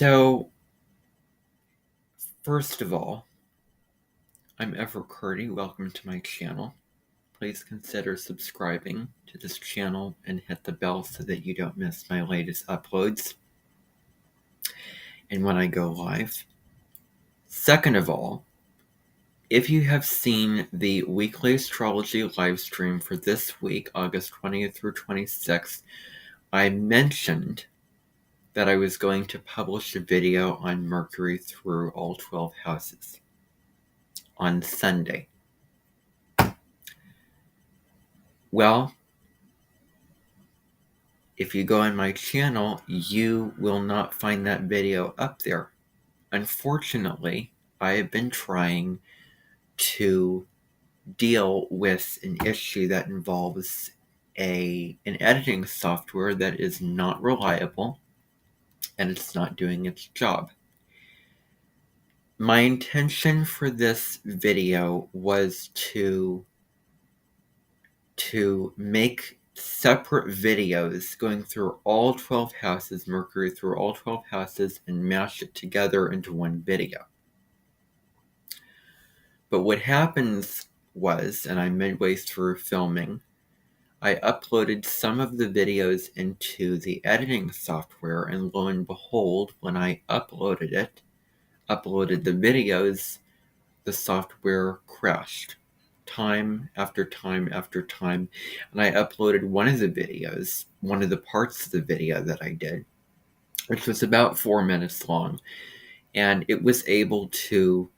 So, first of all, I'm Everett Curdy. Welcome to my channel. Please consider subscribing to this channel and hit the bell so that you don't miss my latest uploads and when I go live. Second of all, if you have seen the weekly astrology live stream for this week, August 20th through 26th, I mentioned that I was going to publish a video on Mercury through all 12 houses on Sunday. Well, if you go on my channel, you will not find that video up there. Unfortunately, I have been trying to deal with an issue that involves an editing software that is not reliable and it's not doing its job. My intention for this video was to make separate videos going through all 12 houses, Mercury through all 12 houses, and mash it together into one video. But what happens was, and I'm midway through filming, I uploaded some of the videos into the editing software, and lo and behold, when I uploaded the videos, the software crashed time after time after time. And I uploaded one of the parts of the video that I did, which was about 4 minutes long, and it was able to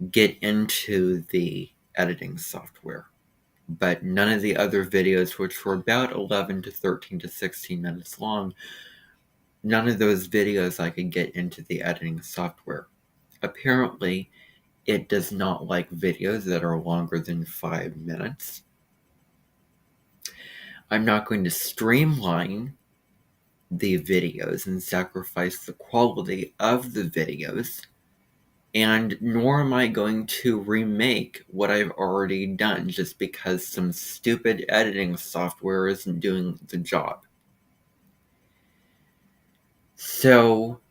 get into the editing software. But none of the other videos, which were about 11 to 13 to 16 minutes long, none of those videos I could get into the editing software. Apparently, it does not like videos that are longer than 5 minutes. I'm not going to streamline the videos and sacrifice the quality of the videos, and nor am I going to remake what I've already done just because some stupid editing software isn't doing the job. So,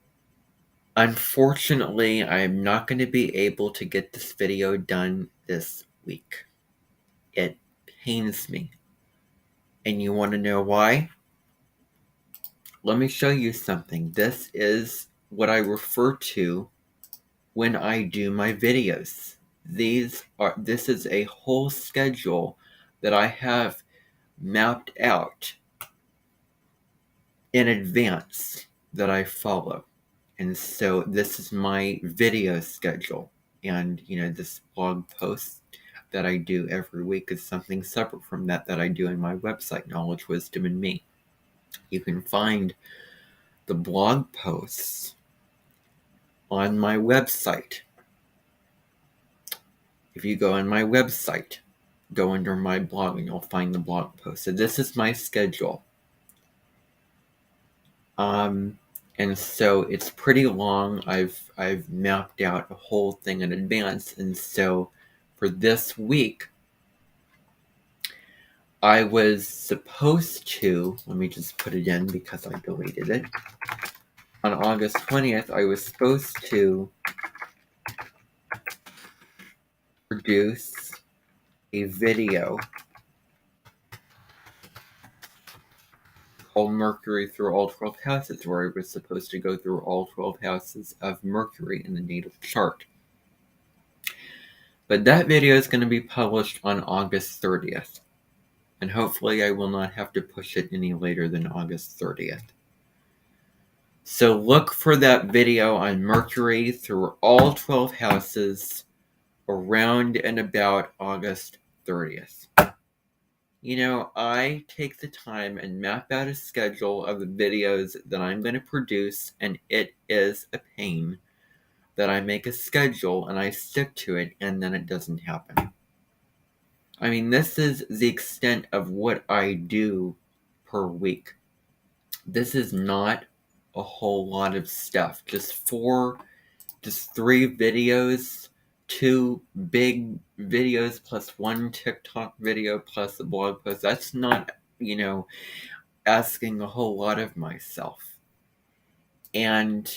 unfortunately, I'm not going to be able to get this video done this week. It pains me. And you want to know why? Let me show you something. This is what I refer to when I do my videos. This is a whole schedule that I have mapped out in advance that I follow. And so this is my video schedule. And, this blog post that I do every week is something separate from that I do in my website, Knowledge, Wisdom, and Me. You can find the blog posts on my website. If you go on my website, go under my blog and you'll find the blog post. So this is my schedule. And so it's pretty long. I've mapped out a whole thing in advance. And so for this week, I was supposed to, let me just put it in because I deleted it. On August 20th, I was supposed to produce a video called Mercury Through All 12 Houses, where I was supposed to go through all 12 houses of Mercury in the natal chart. But that video is going to be published on August 30th. And hopefully I will not have to push it any later than August 30th. So look for that video on Mercury through all 12 houses around and about August 30th. I take the time and map out a schedule of the videos that I'm going to produce, and it is a pain that I make a schedule and I stick to it and then it doesn't happen. I mean, this is the extent of what I do per week. This is not a whole lot of stuff. Just 3 videos, 2 big videos plus 1 TikTok video plus a blog post. That's not, asking a whole lot of myself. And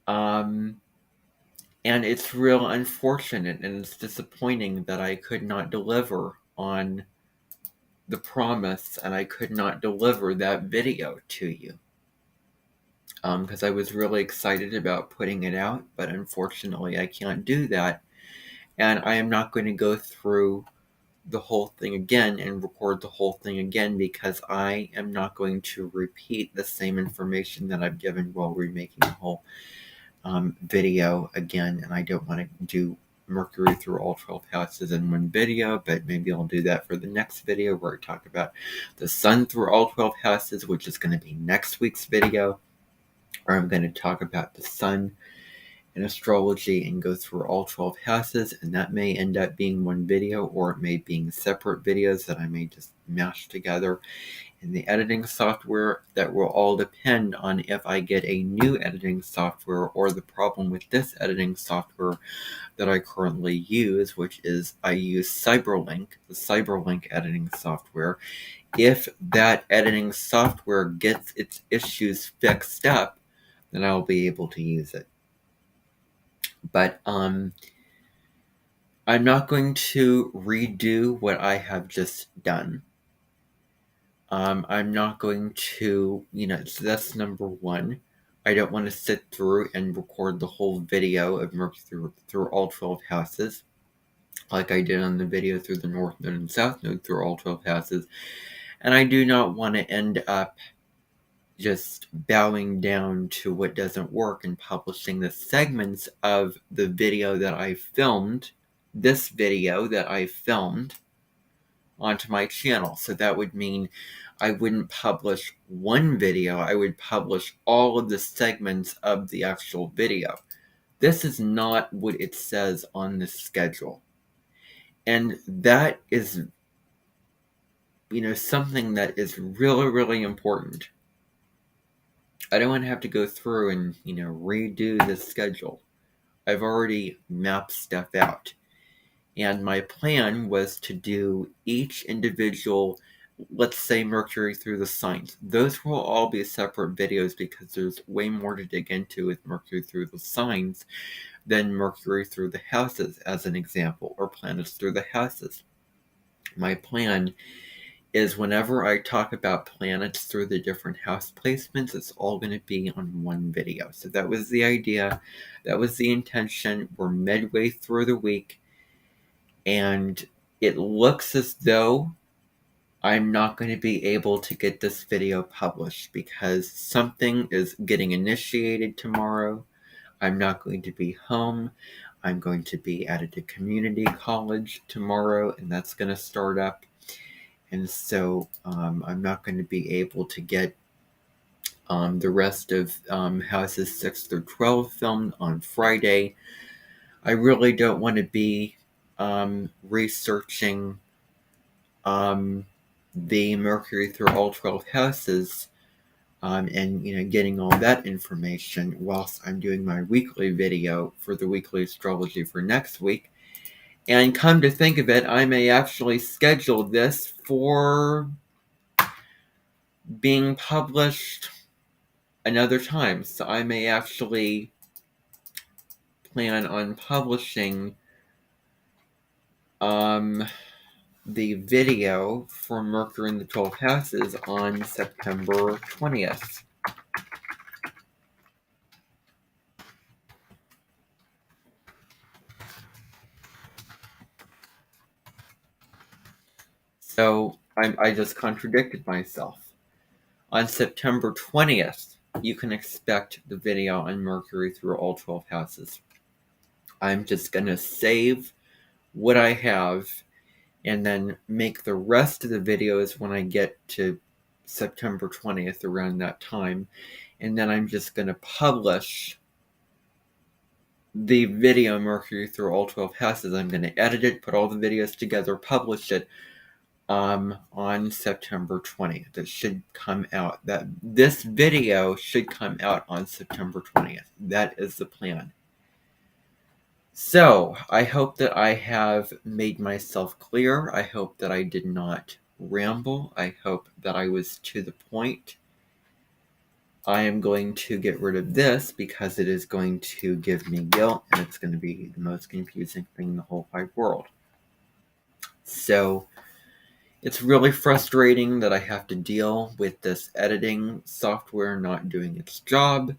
um, and it's real unfortunate and it's disappointing that I could not deliver on the promise and I could not deliver that video to you. Because I was really excited about putting it out, but unfortunately I can't do that. And I am not going to go through the whole thing again and record the whole thing again because I am not going to repeat the same information that I've given while remaking the whole video again. And I don't want to do Mercury through all 12 houses in one video, but maybe I'll do that for the next video where I talk about the sun through all 12 houses, which is going to be next week's video. Or I'm going to talk about the sun in astrology and go through all 12 houses, and that may end up being one video, or it may be separate videos that I may just mash together in the editing software. That will all depend on if I get a new editing software or the problem with this editing software that I currently use, which is I use Cyberlink, the Cyberlink editing software. If that editing software gets its issues fixed up, then I'll be able to use it. But I'm not going to redo what I have just done. I'm not going to, so that's number one. I don't want to sit through and record the whole video of Mercury through all 12 houses, like I did on the video through the North Node and South Node through all 12 houses. And I do not want to end up just bowing down to what doesn't work and publishing the segments of the video that I filmed, this video that I filmed, onto my channel. So that would mean I wouldn't publish one video, I would publish all of the segments of the actual video. This is not what it says on the schedule. And that is, something that is really, really important. I don't want to have to go through and, redo the schedule. I've already mapped stuff out. And my plan was to do each individual, let's say Mercury through the signs. Those will all be separate videos because there's way more to dig into with Mercury through the signs than Mercury through the houses, as an example, or planets through the houses. My plan is whenever I talk about planets through the different house placements, it's all going to be on one video. So that was the idea. That was the intention. We're midway through the week, and it looks as though I'm not going to be able to get this video published because something is getting initiated tomorrow. I'm not going to be home. I'm going to be at a community college tomorrow, and that's going to start up. And so I'm not going to be able to get the rest of houses 6 through 12 filmed on Friday. I really don't want to be researching the Mercury through all 12 houses and getting all that information whilst I'm doing my weekly video for the weekly astrology for next week. And come to think of it, I may actually schedule this for being published another time. So I may actually plan on publishing the video for Mercury in the 12 houses on September 20th. So I just contradicted myself. On September 20th, you can expect the video on Mercury through all 12 houses. I'm just going to save what I have and then make the rest of the videos when I get to September 20th around that time. And then I'm just going to publish the video Mercury through all 12 houses. I'm going to edit it, put all the videos together, publish it on September 20th. It should come out. This video should come out on September 20th. That is the plan. So, I hope that I have made myself clear. I hope that I did not ramble. I hope that I was to the point. I am going to get rid of this because it is going to give me guilt and it's going to be the most confusing thing in the whole wide world. So it's really frustrating that I have to deal with this editing software not doing its job.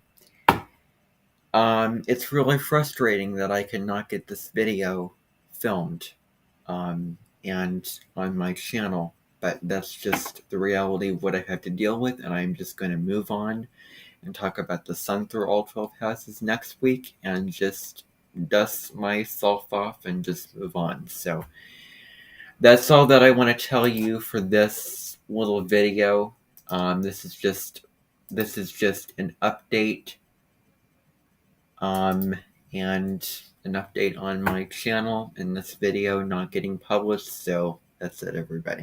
It's really frustrating that I cannot get this video filmed and on my channel, but that's just the reality of what I have to deal with, and I'm just going to move on and talk about the sun through all 12 houses next week and just dust myself off and just move on. So that's all that I want to tell you for this little video. This is just an update and an update on my channel and this video not getting published. So that's it, everybody.